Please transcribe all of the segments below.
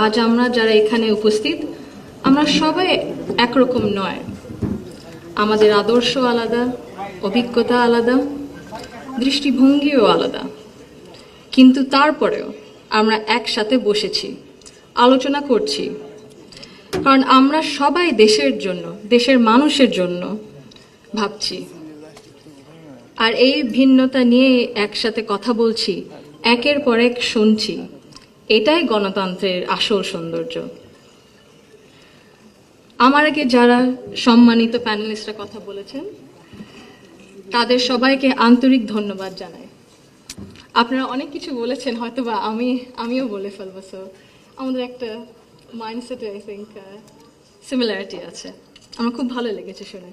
আজ আমরা যারা এখানে উপস্থিত, আমরা সবাই একরকম নয়। আমাদের আদর্শ আলাদা, অভিজ্ঞতা আলাদা, দৃষ্টিভঙ্গিও আলাদা। কিন্তু তারপরেও আমরা একসাথে বসেছি, আলোচনা করছি, কারণ আমরা সবাই দেশের জন্য, দেশের মানুষের জন্য ভাবছি। আর এই ভিন্নতা নিয়ে একসাথে কথা বলছি, একের পর এক শুনছি। এটাই গণতন্ত্রের আসল সৌন্দর্য। আমার আগে যারা সম্মানিত প্যানেলিস্টরা কথা বলেছেন, তাদের সবাইকে আন্তরিক ধন্যবাদ জানাই। আপনারা অনেক কিছু বলেছেন, হয়তো বা আমিও বলে ফেলবো। সো আমাদের একটা মাইন্ডসেটে আই থিঙ্ক সিমিলারিটি আছে। আমার খুব ভালো লেগেছে শুনে।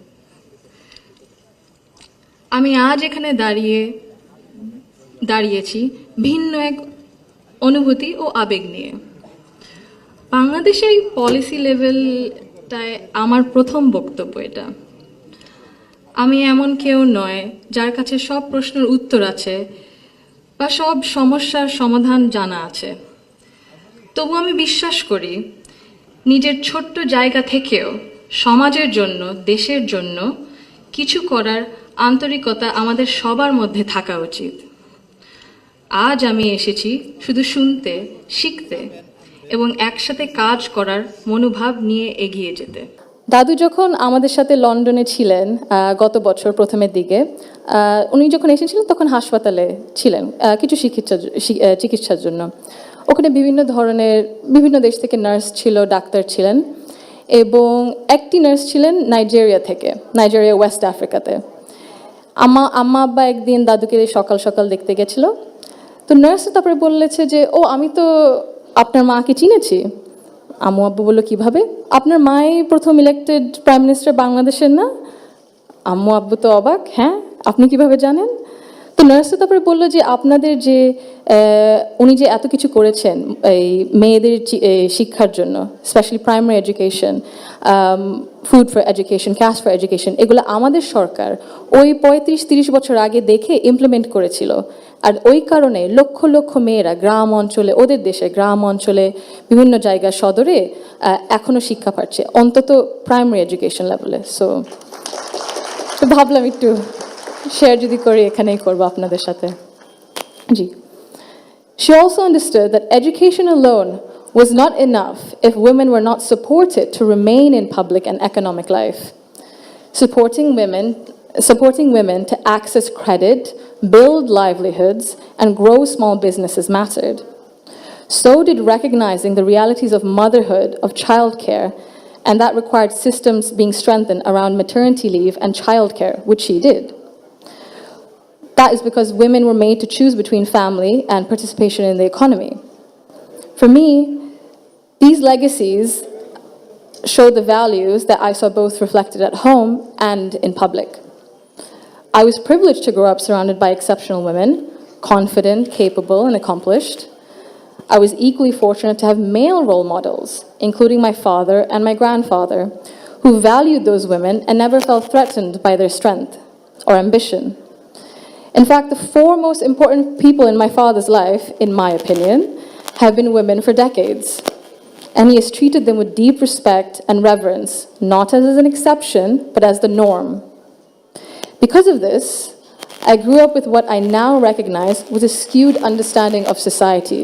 আমি আজ এখানে দাঁড়িয়েছি ভিন্ন এক অনুভূতি ও আবেগ নিয়ে। বাংলাদেশে এই পলিসি লেভেলটায় আমার প্রথম বক্তব্য এটা। আমি এমন কেউ নয় যার কাছে সব প্রশ্নের উত্তর আছে বা সব সমস্যার সমাধান জানা আছে। তবু আমি বিশ্বাস করি, নিজের ছোট্ট জায়গা থেকেও সমাজের জন্য, দেশের জন্য কিছু করার আন্তরিকতা আমাদের সবার মধ্যে থাকা উচিত। আজ আমি এসেছি শুধু শুনতে, শিখতে এবং একসাথে কাজ করার মনোভাব নিয়ে এগিয়ে যেতে। দাদু যখন আমাদের সাথে লন্ডনে ছিলেন গত বছর প্রথমের দিকে, উনি যখন এসেছিলেন তখন হাসপাতালে ছিলেন কিছু চিকিৎসার জন্য। ওখানে বিভিন্ন দেশ থেকে নার্স ছিল, ডাক্তার ছিলেন, এবং একটি নার্স ছিলেন নাইজেরিয়া ওয়েস্ট আফ্রিকাতে। আম্মা আব্বা একদিন দাদুকে সকাল সকাল দেখতে গেছিল। তো নার্স তারপরে বলেছে যে, ও আমি তো আপনার মাকে চিনেছি। আম্মু আব্বু বললো, কিভাবে? আপনার মাই প্রথম ইলেক্টেড প্রাইম মিনিস্টার বাংলাদেশের না? আম্মু আব্বু তো অবাক, হ্যাঁ আপনি কিভাবে জানেন? তো নার্স তারপরে বললো যে, আপনাদের যে উনি যে এত কিছু করেছেন এই মেয়েদের শিক্ষার জন্য, specially primary education, food for education, cash for education, এগুলো আমাদের সরকার ওই 35-30 বছর আগে দেখে ইমপ্লিমেন্ট করেছিল। আর ওই কারণে লক্ষ লক্ষ মেয়েরা গ্রাম অঞ্চলে, ওদের দেশে গ্রাম অঞ্চলে বিভিন্ন জায়গায় সদরে এখনো শিক্ষা পাচ্ছে, অন্তত প্রাইমারি এডুকেশন লেভেলে। সো ভাবলাম একটু শেয়ার যদি করি, এখানেই করবো আপনাদের সাথে। জি। She also understood that education alone was not enough if women were not supported to remain in public and economic life. Supporting women to access credit, build livelihoods, and grow small businesses mattered. So did recognizing the realities of motherhood, of childcare, and that required systems being strengthened around maternity leave and childcare, which she did. That is because women were made to choose between family and participation in the economy. For me, these legacies show the values that I saw both reflected at home and in public. I was privileged to grow up surrounded by exceptional women, confident, capable, and accomplished. I was equally fortunate to have male role models, including my father and my grandfather, who valued those women and never felt threatened by their strength or ambition. In fact, the four most important people in my father's life, in my opinion, have been women for decades. And he has treated them with deep respect and reverence, not as an exception, but as the norm. Because of this, I grew up with what I now recognize was a skewed understanding of society.